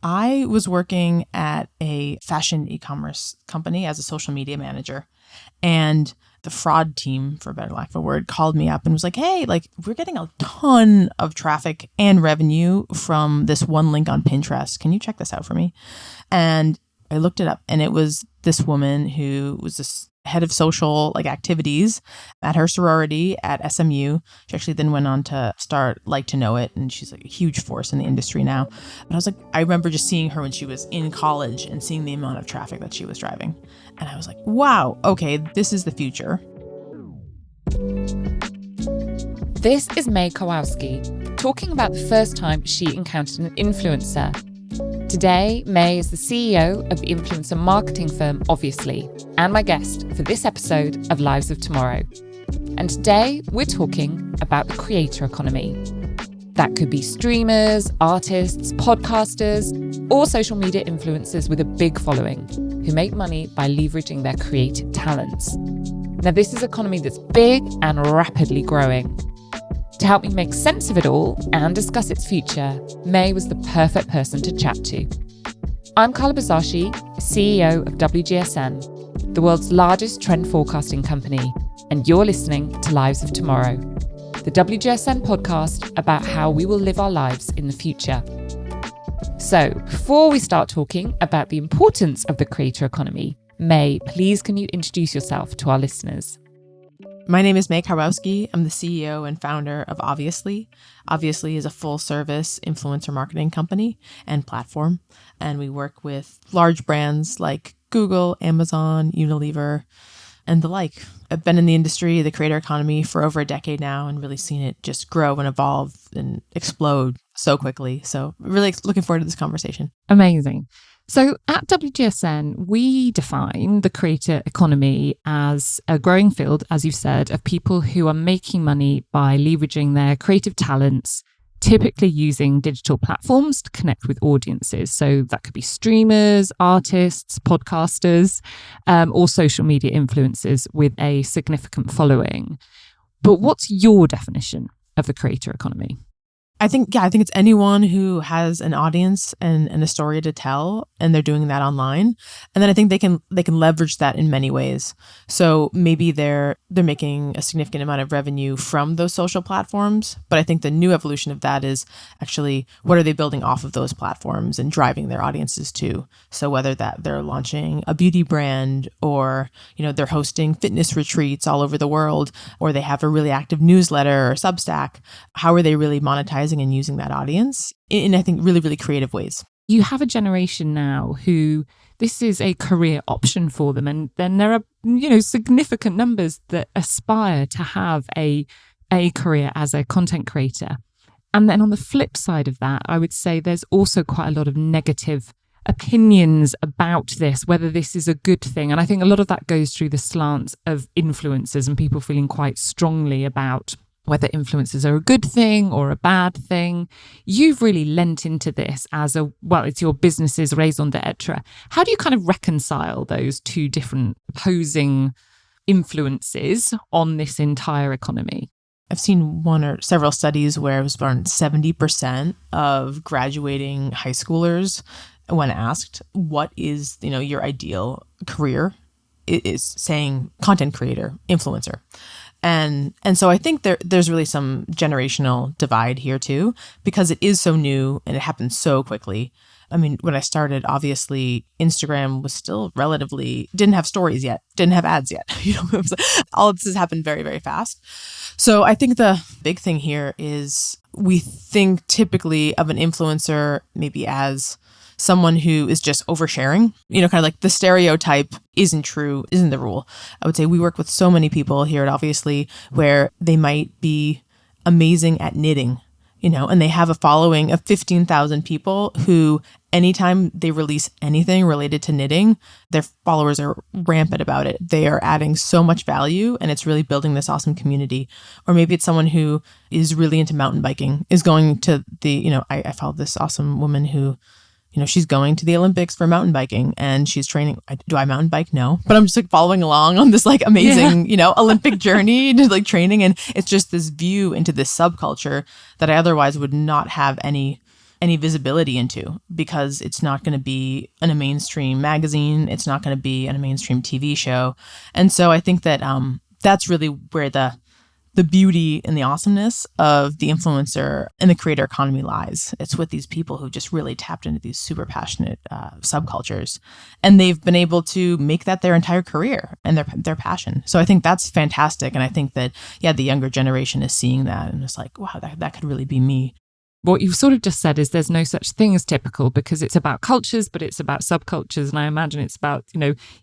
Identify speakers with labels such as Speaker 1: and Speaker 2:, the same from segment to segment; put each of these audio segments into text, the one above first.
Speaker 1: I was working at a fashion e-commerce company as a social media manager. And the fraud team, for a better lack of a word, called me up and was like, hey, like we're getting a ton of traffic and revenue from this one link on Pinterest. Can you check this out for me? And I looked it up, and it was this woman who was this head of social activities at her sorority at SMU. She actually then went on to start Like to Know It, and she's like a huge force in the industry now. But I was like, I remember just seeing her when she was in college and seeing the amount of traffic that she was driving. And I was like, wow, okay, this is the future.
Speaker 2: This is Mae Karwowski talking about the first time she encountered an influencer. Today, Mae is the CEO of the influencer marketing firm Obviously, and my guest for this episode of Lives of Tomorrow. And today, we're talking about the creator economy. That could be streamers, artists, podcasters, or social media influencers with a big following who make money by leveraging their creative talents. Now, this is an economy that's big and rapidly growing. To help me make sense of it all and discuss its future, Mae was the perfect person to chat to. I'm Carla Buzasi, CEO of WGSN, the world's largest trend forecasting company, and you're listening to Lives of Tomorrow, the WGSN podcast about how we will live our lives in the future. So, before we start talking about the importance of the creator economy, Mae, please can you introduce yourself to our listeners?
Speaker 1: My name is Mae Karwowski. I'm the CEO and founder of Obviously. Obviously is a full-service influencer marketing company and platform, and we work with large brands like Google, Amazon, Unilever, and the like. I've been in the industry, the creator economy, for over a decade now and really seen it just grow and evolve and explode so quickly. So really looking forward to this conversation.
Speaker 2: Amazing. So at WGSN, we define the creator economy as a growing field, as you've said, of people who are making money by leveraging their creative talents, typically using digital platforms to connect with audiences. So that could be streamers, artists, podcasters, or social media influencers with a significant following. But what's your definition of the creator economy?
Speaker 1: I think it's anyone who has an audience and a story to tell, and they're doing that online. And then I think they can leverage that in many ways. So maybe they're making a significant amount of revenue from those social platforms. But I think the new evolution of that is actually what are they building off of those platforms and driving their audiences to. So whether that they're launching a beauty brand, or they're hosting fitness retreats all over the world, or they have a really active newsletter or Substack, how are they really monetizing and using that audience in, I think, really, really creative ways?
Speaker 2: You have a generation now who this is a career option for them. And then there are, significant numbers that aspire to have a career as a content creator. And then on the flip side of that, I would say there's also quite a lot of negative opinions about this, whether this is a good thing. And I think a lot of that goes through the slants of influencers and people feeling quite strongly about whether influencers are a good thing or a bad thing. You've really lent into this as it's your business's raison d'etre. How do you kind of reconcile those two different opposing influences on this entire economy?
Speaker 1: I've seen one or several studies where it was around 70% of graduating high schoolers, when asked what is, your ideal career, is saying content creator, influencer. And so I think there's really some generational divide here too, because it is so new and it happens so quickly. I mean, when I started, obviously, Instagram was still didn't have stories yet, didn't have ads yet. All of this has happened very, very fast. So I think the big thing here is we think typically of an influencer maybe as someone who is just oversharing, kind of like the stereotype isn't the rule. I would say we work with so many people here at Obviously where they might be amazing at knitting, and they have a following of 15,000 people who anytime they release anything related to knitting, their followers are rampant about it. They are adding so much value and it's really building this awesome community. Or maybe it's someone who is really into mountain biking, is going to I followed this awesome woman who she's going to the Olympics for mountain biking and she's training. Do I mountain bike? No. But I'm just following along on this amazing, Olympic journey to training. And it's just this view into this subculture that I otherwise would not have any any visibility into, because it's not going to be in a mainstream magazine. It's not going to be in a mainstream TV show. And so I think that that's really where the beauty and the awesomeness of the influencer and the creator economy lies. It's with these people who just really tapped into these super passionate subcultures, and they've been able to make that their entire career and their passion. So I think that's fantastic. And I think that, the younger generation is seeing that and it's like, wow, that could really be me.
Speaker 2: What you've sort of just said is there's no such thing as typical, because it's about cultures, but it's about subcultures. And I imagine it's about,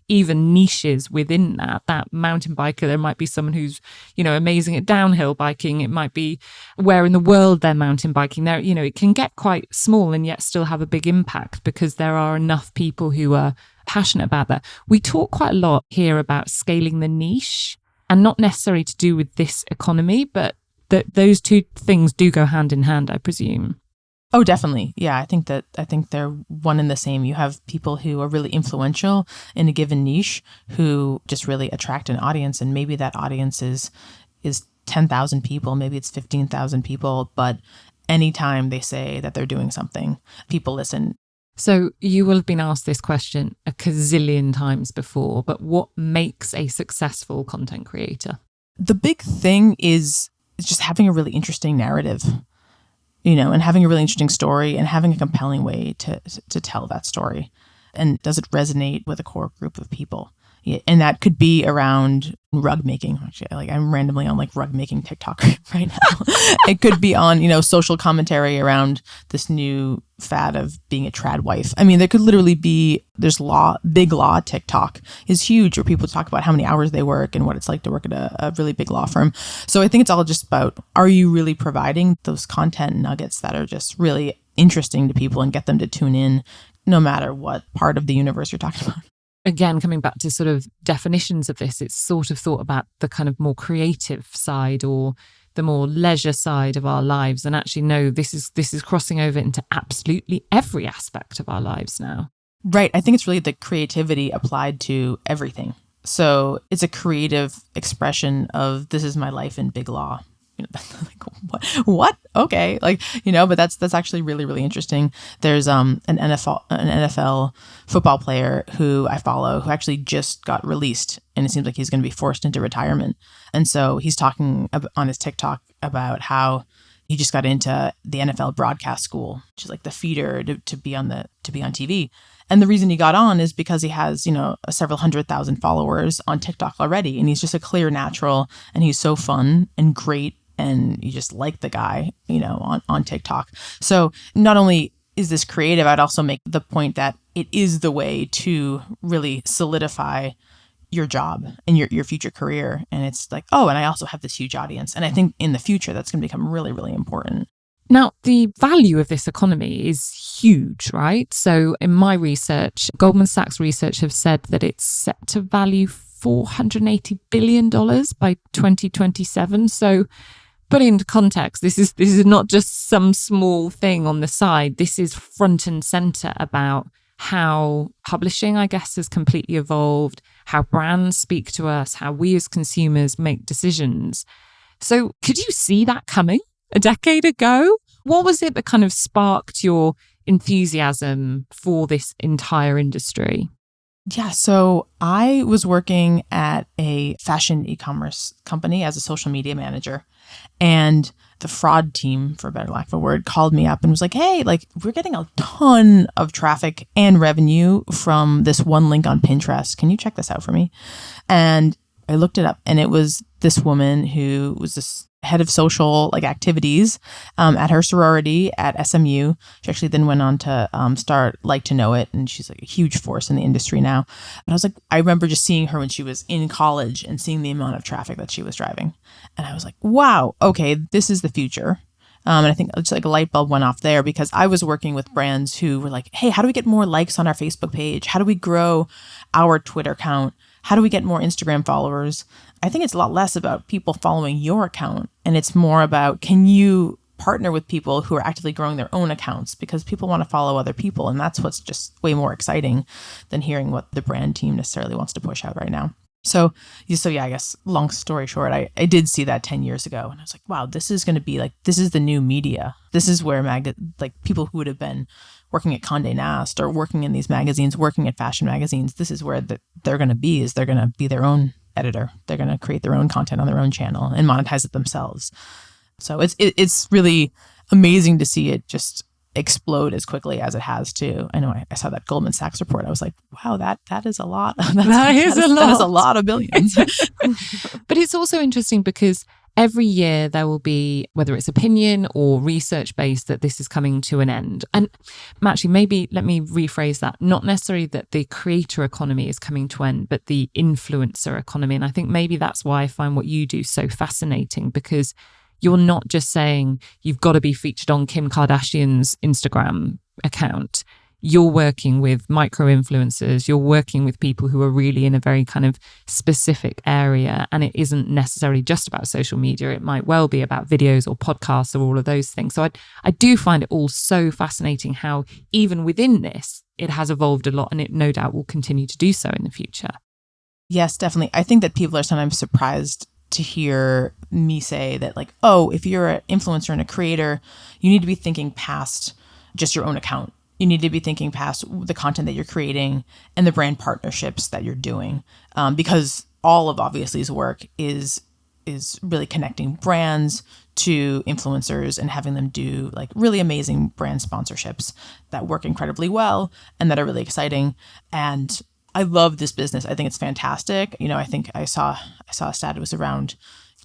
Speaker 2: even niches within that mountain biker. There might be someone who's, amazing at downhill biking. It might be where in the world they're mountain biking. There, it can get quite small and yet still have a big impact because there are enough people who are passionate about that. We talk quite a lot here about scaling the niche, and not necessarily to do with this economy, but those two things do go hand in hand, I presume.
Speaker 1: Oh, definitely. Yeah, I think they're one and the same. You have people who are really influential in a given niche who just really attract an audience, and maybe that audience is 10,000 people, maybe it's 15,000 people, but anytime they say that they're doing something, people listen.
Speaker 2: So you will have been asked this question a gazillion times before, but what makes a successful content creator?
Speaker 1: The big thing is just having a really interesting narrative, and having a really interesting story and having a compelling way to tell that story. And does it resonate with a core group of people? Yeah, and that could be around rug making. Actually, I'm randomly on rug making TikTok right now. It could be on, social commentary around this new fad of being a trad wife. I mean, there could literally be, there's big law TikTok is huge, where people talk about how many hours they work and what it's like to work at a really big law firm. So I think it's all just about, are you really providing those content nuggets that are just really interesting to people and get them to tune in no matter what part of the universe you're talking about?
Speaker 2: Again, coming back to sort of definitions of this, it's sort of thought about the kind of more creative side or the more leisure side of our lives. And actually, no, this is crossing over into absolutely every aspect of our lives now.
Speaker 1: Right. I think it's really the creativity applied to everything. So it's a creative expression of, this is my life in big law. What? Okay. But that's actually really, really interesting. There's an NFL football player who I follow who actually just got released, and it seems like he's going to be forced into retirement. And so he's talking on his TikTok about how he just got into the NFL broadcast school, which is like the feeder to be on TV. And the reason he got on is because he has, several 100,000 followers on TikTok already. And he's just a clear natural, and he's so fun and great. And you just like the guy, on TikTok. So not only is this creative, I'd also make the point that it is the way to really solidify your job and your future career. And it's like, oh, and I also have this huge audience. And I think in the future, that's going to become really, really important.
Speaker 2: Now, the value of this economy is huge, right? So in my research, Goldman Sachs research have said that it's set to value $480 billion by 2027. So put it into context, this is not just some small thing on the side. This is front and center about how publishing, I guess, has completely evolved, how brands speak to us, how we as consumers make decisions. So could you see that coming a decade ago? What was it that kind of sparked your enthusiasm for this entire industry?
Speaker 1: Yeah, so I was working at a fashion e-commerce company as a social media manager, and the fraud team, for a better lack of a word, called me up and was like, hey, we're getting a ton of traffic and revenue from this one link on Pinterest. Can you check this out for me? And I looked it up, and it was this woman who was this head of social activities at her sorority at SMU. She actually then went on to start Like to Know It, and she's a huge force in the industry now. But I was like, I remember just seeing her when she was in college and seeing the amount of traffic that she was driving, and I was like, wow, okay, this is the future. And I think it's a light bulb went off there, because I was working with brands who were like, hey, how do we get more likes on our Facebook page? How do we grow our Twitter account? How do we get more Instagram followers? I think it's a lot less about people following your account, and it's more about, can you partner with people who are actively growing their own accounts, because people want to follow other people. And that's what's just way more exciting than hearing what the brand team necessarily wants to push out right now. So yeah, I guess long story short, I did see that 10 years ago and I was like, wow, this is going to be like, this is the new media. This is where like people who would have been working at Condé Nast or working in these magazines, working at fashion magazines, this is where they're going to be, is they're going to be their own editor. They're going to create their own content on their own channel and monetize it themselves. So it's really amazing to see it just explode as quickly as it has too. I know I saw that Goldman Sachs report. I was like, wow, that is a lot. That is a lot of billions.
Speaker 2: But it's also interesting because every year there will be, whether it's opinion or research based, that this is coming to an end. And actually, maybe let me rephrase that. Not necessarily that the creator economy is coming to an end, but the influencer economy. And I think maybe that's why I find what you do so fascinating, because you're not just saying you've got to be featured on Kim Kardashian's Instagram account. You're working with micro-influencers. You're working with people who are really in a very kind of specific area. And it isn't necessarily just about social media. It might well be about videos or podcasts or all of those things. So I do find it all so fascinating how even within this, it has evolved a lot, and it no doubt will continue to do so in the future.
Speaker 1: Yes, definitely. I think that people are sometimes surprised to hear me say that, like, oh, if you're an influencer and a creator, you need to be thinking past just your own account. You need to be thinking past the content that you're creating and the brand partnerships that you're doing, because all of Obviously's work is really connecting brands to influencers and having them do like really amazing brand sponsorships that work incredibly well and that are really exciting. And I love this business. I think it's fantastic. I think I saw a stat. It was around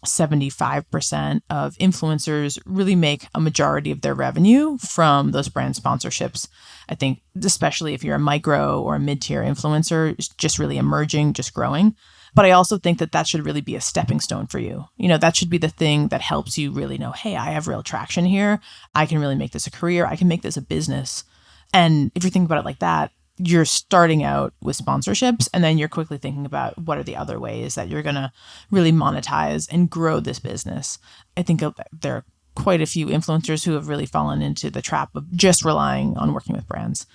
Speaker 1: 75% of influencers really make a majority of their revenue from those brand sponsorships. I think especially if you're a micro or a mid-tier influencer, just really emerging, just growing. But I also think that should really be a stepping stone for you. That should be the thing that helps you really know, hey, I have real traction here. I can really make this a career. I can make this a business. And if you think about it like that, you're starting out with sponsorships, and then you're quickly thinking about what are the other ways that you're going to really monetize and grow this business. I think there are quite a few influencers who have really fallen into the trap of just relying on working with brands.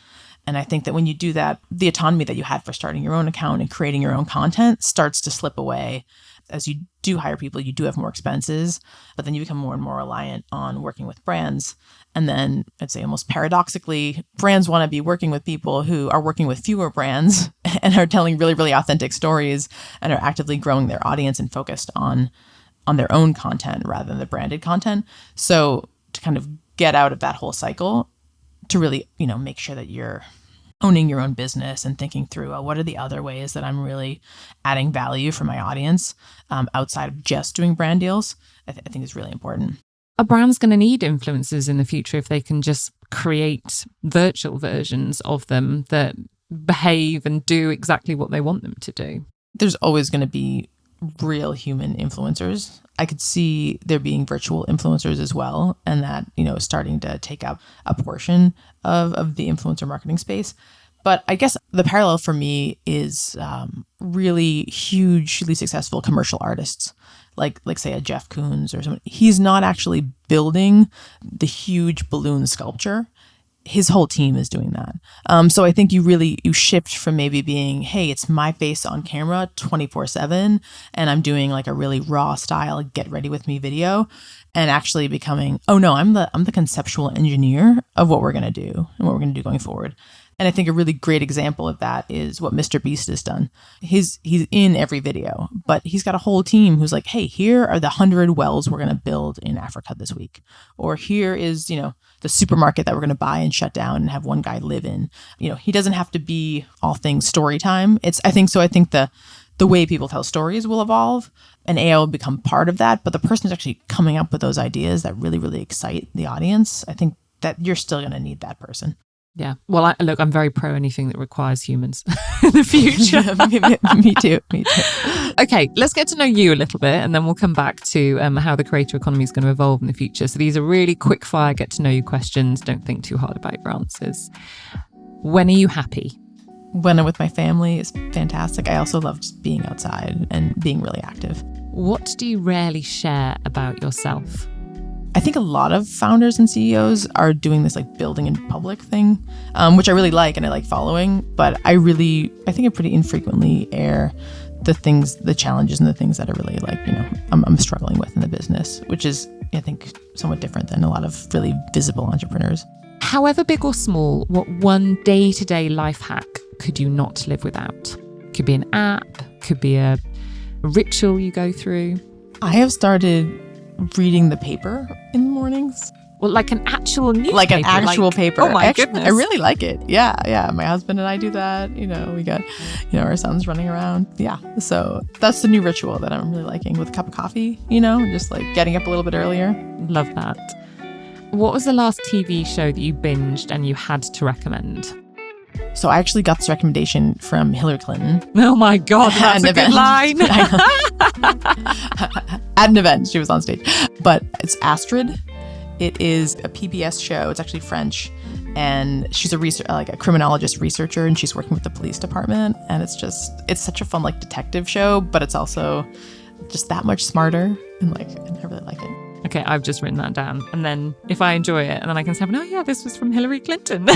Speaker 1: And I think that when you do that, the autonomy that you had for starting your own account and creating your own content starts to slip away. As you do hire people, you do have more expenses, but then you become more and more reliant on working with brands. And then I'd say almost paradoxically, brands want to be working with people who are working with fewer brands and are telling really, really authentic stories and are actively growing their audience and focused on their own content rather than the branded content. So to kind of get out of that whole cycle, to really, make sure that you're owning your own business and thinking through what are the other ways that I'm really adding value for my audience outside of just doing brand deals, I think is really important.
Speaker 2: A brand's going to need influencers in the future if they can just create virtual versions of them that behave and do exactly what they want them to do.
Speaker 1: There's always going to be real human influencers. I could see there being virtual influencers as well, and that, starting to take up a portion of the influencer marketing space. But I guess the parallel for me is really hugely successful commercial artists, like say a Jeff Koons or something. He's not actually building the huge balloon sculpture. His whole team is doing that. So I think you shift from maybe being, hey, it's my face on camera 24/7, and I'm doing like a really raw style, get ready with me video, and actually becoming, oh no, I'm the conceptual engineer of what we're gonna do and what we're gonna do going forward. And I think a really great example of that is what Mr. Beast has done. He's in every video, but he's got a whole team who's like, hey, here are the 100 wells we're going to build in Africa this week. Or here is, the supermarket that we're going to buy and shut down and have one guy live in. He doesn't have to be all things story time. I think the way people tell stories will evolve, and AI will become part of that. But the person who's actually coming up with those ideas that really, really excite the audience, I think that you're still going to need that person.
Speaker 2: Yeah. Well, I'm very pro anything that requires humans in the future.
Speaker 1: Me too.
Speaker 2: Okay, let's get to know you a little bit, and then we'll come back to how the creator economy is going to evolve in the future. So these are really quick fire, get to know you questions. Don't think too hard about your answers. When are you happy?
Speaker 1: When I'm with my family is fantastic. I also love just being outside and being really active.
Speaker 2: What do you rarely share about yourself?
Speaker 1: I think a lot of founders and CEOs are doing this like building in public thing, which I really like and I like following. But I think I pretty infrequently air the things, the challenges and the things that are really like, I'm struggling with in the business, which is, I think, somewhat different than a lot of really visible entrepreneurs.
Speaker 2: However big or small, what one day-to-day life hack could you not live without? Could be an app, could be a ritual you go through.
Speaker 1: I have started reading the paper in the mornings.
Speaker 2: Well, like an actual newspaper.
Speaker 1: Like an actual paper.
Speaker 2: Oh my goodness.
Speaker 1: I really like it. Yeah. My husband and I do that. We got, our son's running around. Yeah. So that's the new ritual that I'm really liking, with a cup of coffee, just like getting up a little bit earlier.
Speaker 2: Love that. What was the last TV show that you binged and you had to recommend?
Speaker 1: So I actually got this recommendation from Hillary Clinton.
Speaker 2: Oh my God, that's a good line.
Speaker 1: At an event, she was on stage. But it's Astrid. It is a PBS show. It's actually French. And she's a criminologist researcher, and she's working with the police department. And it's such a fun, detective show, but it's also just that much smarter. And I really like it.
Speaker 2: Okay, I've just written that down. And then if I enjoy it, and then I can say, oh yeah, this was from Hillary Clinton.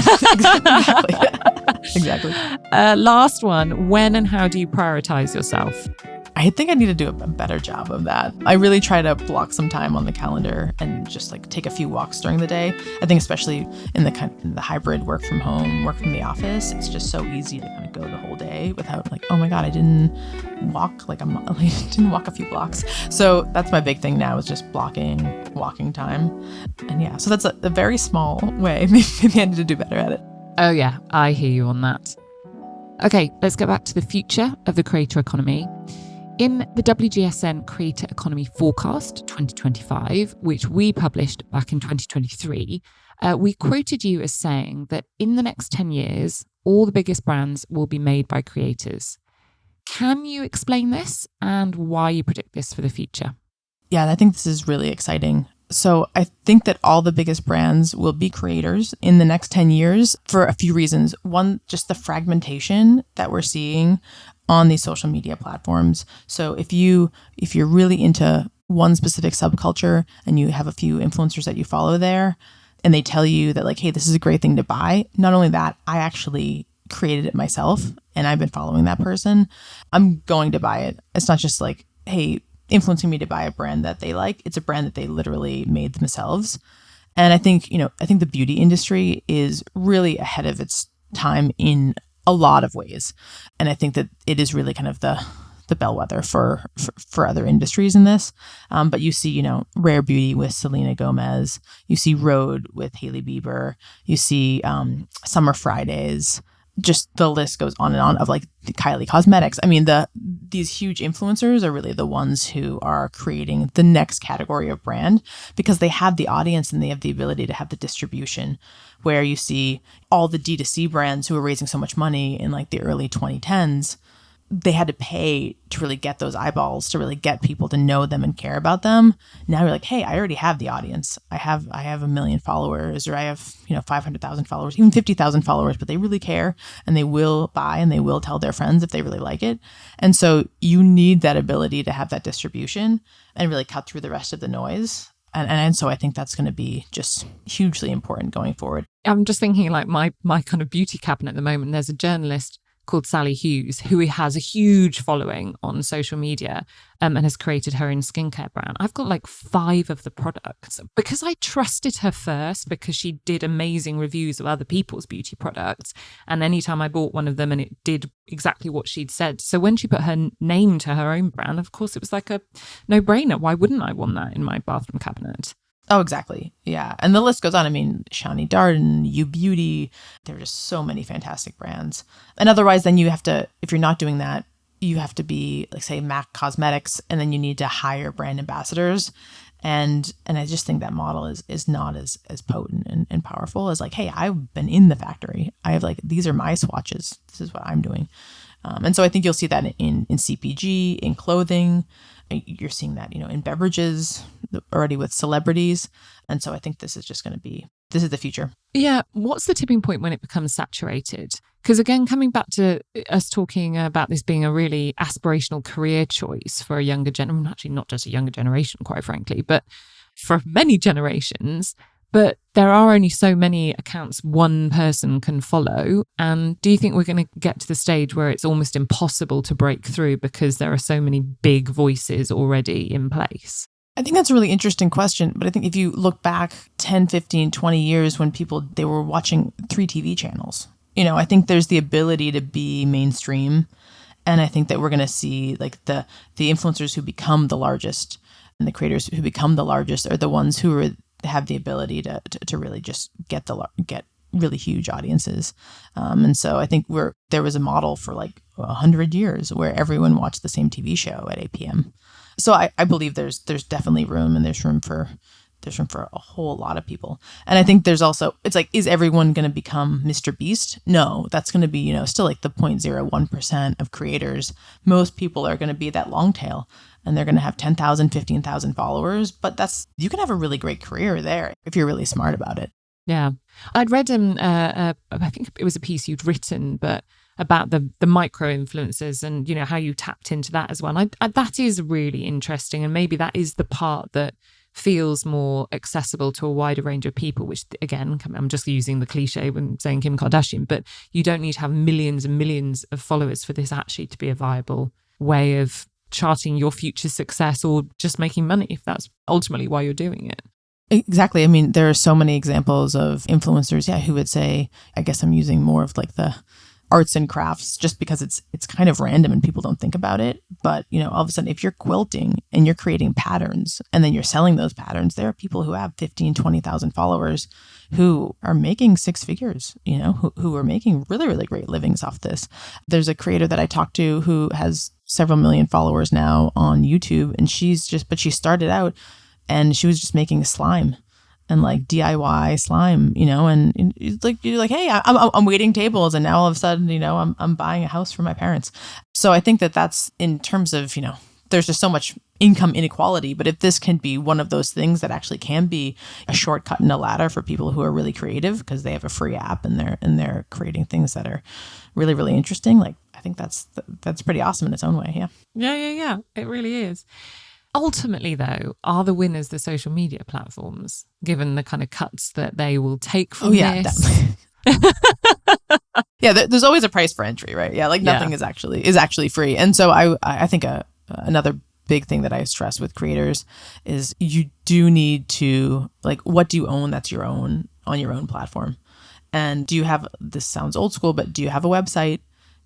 Speaker 1: Exactly.
Speaker 2: Last one, when and how do you prioritize yourself?
Speaker 1: I think I need to do a better job of that. I really try to block some time on the calendar and just take a few walks during the day. I think especially in the hybrid work from home, work from the office, it's just so easy to kind of go the whole day without oh my God, I didn't walk, I didn't walk a few blocks. So that's my big thing now, is just blocking walking time. And yeah, so that's a very small way. Maybe I need to do better at it.
Speaker 2: Oh yeah, I hear you on that. Okay, let's get back to the future of the creator economy. In the WGSN Creator Economy Forecast 2025, which we published back in 2023, we quoted you as saying that in the next 10 years, all the biggest brands will be made by creators. Can you explain this and why you predict this for the future?
Speaker 1: Yeah, I think this is really exciting. So I think that all the biggest brands will be creators in the next 10 years for a few reasons. One, just the fragmentation that we're seeing on these social media platforms. So if you're really into one specific subculture and you have a few influencers that you follow there, and they tell you that hey, this is a great thing to buy. Not only that, I actually created it myself and I've been following that person. I'm going to buy it. It's not just hey, influencing me to buy a brand that they like. It's a brand that they literally made themselves. And I think the beauty industry is really ahead of its time in a lot of ways. And I think that it is really kind of the bellwether for other industries in this. But you see, Rare Beauty with Selena Gomez. You see Rhode with Hailey Bieber. You see Summer Fridays. Just the list goes on and on of the Kylie Cosmetics. I mean, these huge influencers are really the ones who are creating the next category of brand, because they have the audience and they have the ability to have the distribution, where you see all the D2C brands who are raising so much money in the early 2010s. They had to pay to really get those eyeballs, to really get people to know them and care about them. Now you're hey, I already have the audience. I have 1 million followers, or I have 500,000 followers, even 50,000 followers, but they really care and they will buy and they will tell their friends if they really like it. And so you need that ability to have that distribution and really cut through the rest of the noise. And so I think that's going to be just hugely important going forward.
Speaker 2: I'm just thinking my kind of beauty cabinet at the moment. There's a journalist called Sally Hughes, who has a huge following on social media and has created her own skincare brand. I've got 5 of the products because I trusted her first, because she did amazing reviews of other people's beauty products. And anytime I bought one of them and it did exactly what she'd said. So when she put her name to her own brand, of course, it was a no-brainer. Why wouldn't I want that in my bathroom cabinet?
Speaker 1: Oh, exactly. Yeah. And the list goes on. I mean, Shani Darden, U Beauty, there are just so many fantastic brands. And otherwise, then you have to, if you're not doing that, you have to be say MAC Cosmetics, and then you need to hire brand ambassadors. And I just think that model is not as potent and powerful as hey, I've been in the factory. I have these are my swatches. This is what I'm doing. And so I think you'll see that in CPG, in clothing. You're seeing that, in beverages already with celebrities. And so I think this is the future.
Speaker 2: Yeah. What's the tipping point when it becomes saturated? Because again, coming back to us talking about this being a really aspirational career choice for a younger generation, actually not just a younger generation, quite frankly, but for many generations, But there are only so many accounts one person can follow. And do you think we're going to get to the stage where it's almost impossible to break through because there are so many big voices already in place?
Speaker 1: I think that's a really interesting question. But I think if you look back 10, 15, 20 years when they were watching 3 TV channels, I think there's the ability to be mainstream. And I think that we're going to see like the influencers who become the largest and the creators who become the largest are the ones who have the ability to really just get really huge audiences. And so I think there was a model for like 100 years where everyone watched the same TV show at 8 p.m. So I believe there's definitely room, and there's room for a whole lot of people. And I think there's also, it's like, is everyone going to become Mr. Beast? No, that's going to be, still like the 0.01% of creators. Most people are going to be that long tail, and they're going to have 10,000, 15,000 followers. But you can have a really great career there if you're really smart about it.
Speaker 2: Yeah. I'd read, I think it was a piece you'd written, but about the micro influencers and, how you tapped into that as well. And that is really interesting. And maybe that is the part that feels more accessible to a wider range of people, which again, I'm just using the cliche when saying Kim Kardashian, but you don't need to have millions and millions of followers for this actually to be a viable way of charting your future success or just making money, if that's ultimately why you're doing it.
Speaker 1: Exactly. I mean, there are so many examples of influencers, who would say, I guess I'm using more of like the arts and crafts just because it's kind of random and people don't think about it. But, all of a sudden, if you're quilting and you're creating patterns and then you're selling those patterns, there are people who have 15, 20,000 followers who are making 6 figures, who are making really, really great livings off this. There's a creator that I talked to who has several million followers now on YouTube, and she started out and she was just making slime and like DIY slime, and it's like, you're like, hey, I'm waiting tables, and now all of a sudden, I'm buying a house for my parents. So I think that's in terms of, there's just so much income inequality. But if this can be one of those things that actually can be a shortcut and a ladder for people who are really creative because they have a free app and they're creating things that are really, really interesting, like I think that's pretty awesome in its own way. Yeah.
Speaker 2: Yeah. It really is. Ultimately, though, are the winners the social media platforms, given the kind of cuts that they will take from this?
Speaker 1: Definitely. Yeah, there's always a price for entry, right? Yeah, like nothing is actually free. And so I think another big thing that I stress with creators is you do need to, like, what do you own that's your own on your own platform? And do you have, this sounds old school, but do you have a website?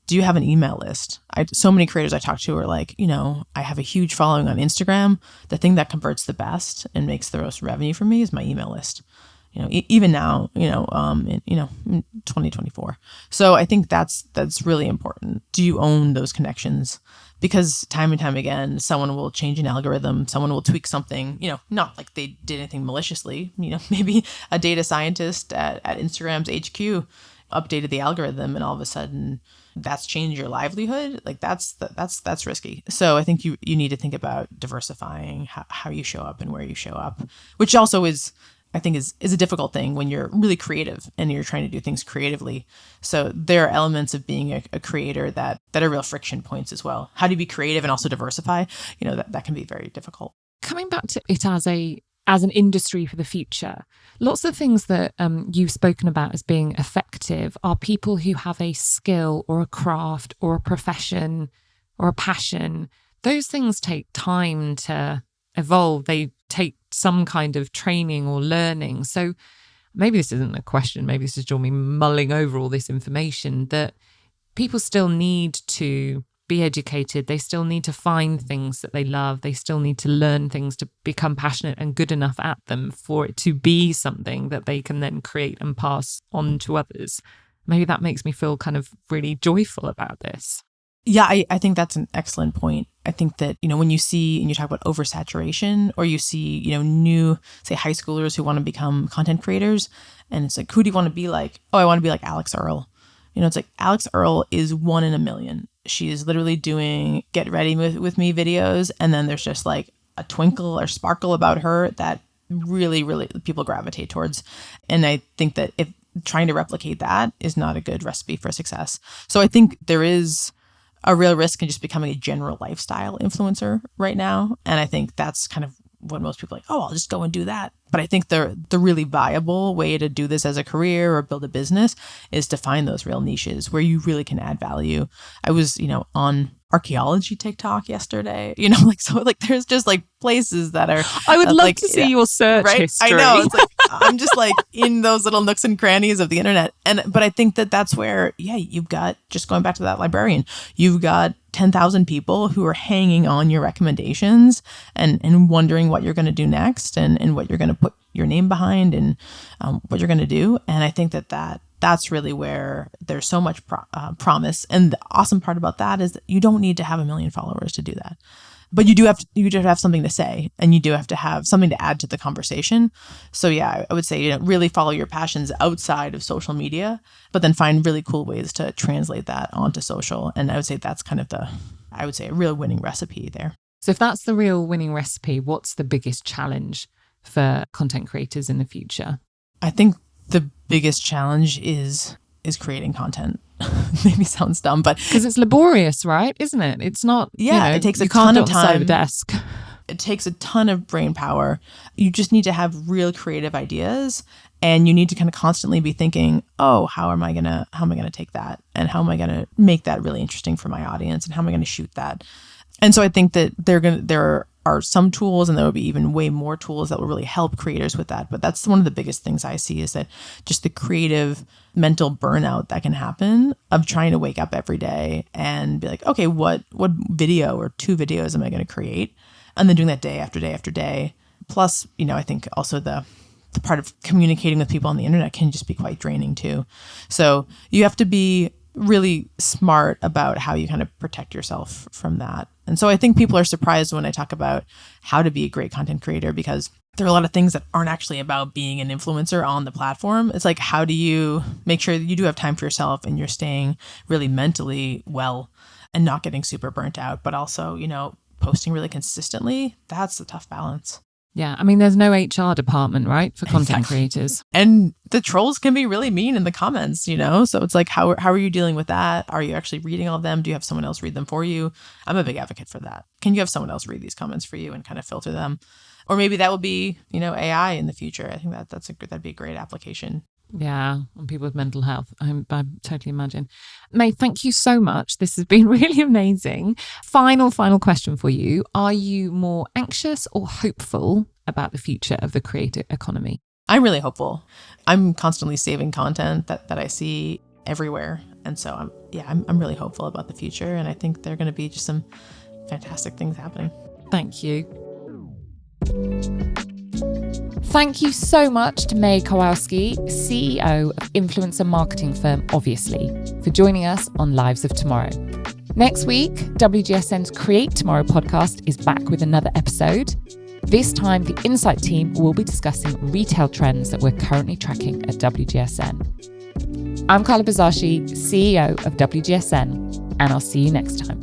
Speaker 1: Do you have an email list? So many creators I talk to are like, I have a huge following on Instagram. The thing that converts the best and makes the most revenue for me is my email list. Even now, in 2024. So I think that's really important. Do you own those connections? Because time and time again, someone will change an algorithm, someone will tweak something, not like they did anything maliciously. Maybe a data scientist at Instagram's HQ updated the algorithm, and all of a sudden that's changed your livelihood. Like that's risky. So I think you need to think about diversifying how you show up and where you show up, which also is a difficult thing when you're really creative and you're trying to do things creatively. So there are elements of being a creator that are real friction points as well. How do you be creative and also diversify? That can be very difficult.
Speaker 2: Coming back to it as an industry for the future, lots of things that you've spoken about as being effective are people who have a skill or a craft or a profession or a passion. Those things take time to evolve. They take some kind of training or learning. So maybe this isn't a question, maybe this is just me mulling over all this information, that people still need to be educated. They still need to find things that they love. They still need to learn things to become passionate and good enough at them for it to be something that they can then create and pass on to others. Maybe that makes me feel kind of really joyful about this.
Speaker 1: Yeah, I think that's an excellent point. I think that, when you see and you talk about oversaturation, or you see, new, say, high schoolers who want to become content creators, and it's like, who do you want to be like? Oh, I want to be like Alex Earle. It's like Alex Earle is 1 in a million. She is literally doing get ready with me videos. And then there's just like a twinkle or sparkle about her that really, really people gravitate towards. And I think that if trying to replicate that is not a good recipe for success. So I think there is a real risk in just becoming a general lifestyle influencer right now. And I think that's kind of what most people are like, oh, I'll just go and do that. But I think the really viable way to do this as a career or build a business is to find those real niches where you really can add value. I was, on archaeology TikTok yesterday, there's just like places that are.
Speaker 2: I would love to see your search history.
Speaker 1: I know. It's like, I'm just like in those little nooks and crannies of the internet. But I think that's where, you've got, just going back to that librarian, you've got 10,000 people who are hanging on your recommendations and wondering what you're going to do next and what you're going to put your name behind and what you're going to do. And I think that's really where there's so much promise. And the awesome part about that is that you don't need to have 1 million followers to do that. But you do have to have something to say, and you do have to have something to add to the conversation. So I would say, really follow your passions outside of social media, but then find really cool ways to translate that onto social. And I would say that's kind of a real winning recipe there.
Speaker 2: So if that's the real winning recipe, what's the biggest challenge for content creators in the future?
Speaker 1: I think the biggest challenge is creating content. Maybe sounds dumb, but
Speaker 2: because it's laborious, right? Isn't it? It's not.
Speaker 1: It takes a ton of time. Desk. It takes a ton of brain power. You just need to have real creative ideas, and you need to kind of constantly be thinking, oh, how am I gonna take that, and how am I gonna make that really interesting for my audience, and how am I gonna shoot that? And so I think that there are some tools, and there will be even way more tools that will really help creators with that. But that's one of the biggest things I see, is that just the creative mental burnout that can happen of trying to wake up every day and be like, okay, what video or 2 videos am I going to create? And then doing that day after day after day. Plus, I think also the part of communicating with people on the internet can just be quite draining too. So you have to be really smart about how you kind of protect yourself from that. And so I think people are surprised when I talk about how to be a great content creator, because there are a lot of things that aren't actually about being an influencer on the platform. It's like, how do you make sure that you do have time for yourself and you're staying really mentally well and not getting super burnt out, but also, posting really consistently? That's a tough balance.
Speaker 2: Yeah, I mean, there's no HR department, right, for content creators.
Speaker 1: And the trolls can be really mean in the comments, So it's like, how are you dealing with that? Are you actually reading all of them? Do you have someone else read them for you? I'm a big advocate for that. Can you have someone else read these comments for you and kind of filter them? Or maybe that will be, AI in the future. I think that'd be a great application.
Speaker 2: Yeah, on people with mental health. I totally imagine. Mae, thank you so much. This has been really amazing. Final question for you. Are you more anxious or hopeful about the future of the creator economy?
Speaker 1: I'm really hopeful. I'm constantly saving content that I see everywhere. And so I'm really hopeful about the future. And I think there are going to be just some fantastic things happening.
Speaker 2: Thank you. Thank you so much to Mae Karwowski, CEO of influencer marketing firm Obviously, for joining us on Lives of Tomorrow. Next week, WGSN's Create Tomorrow podcast is back with another episode. This time, the Insight team will be discussing retail trends that we're currently tracking at WGSN. I'm Carla Buzasi, CEO of WGSN, and I'll see you next time.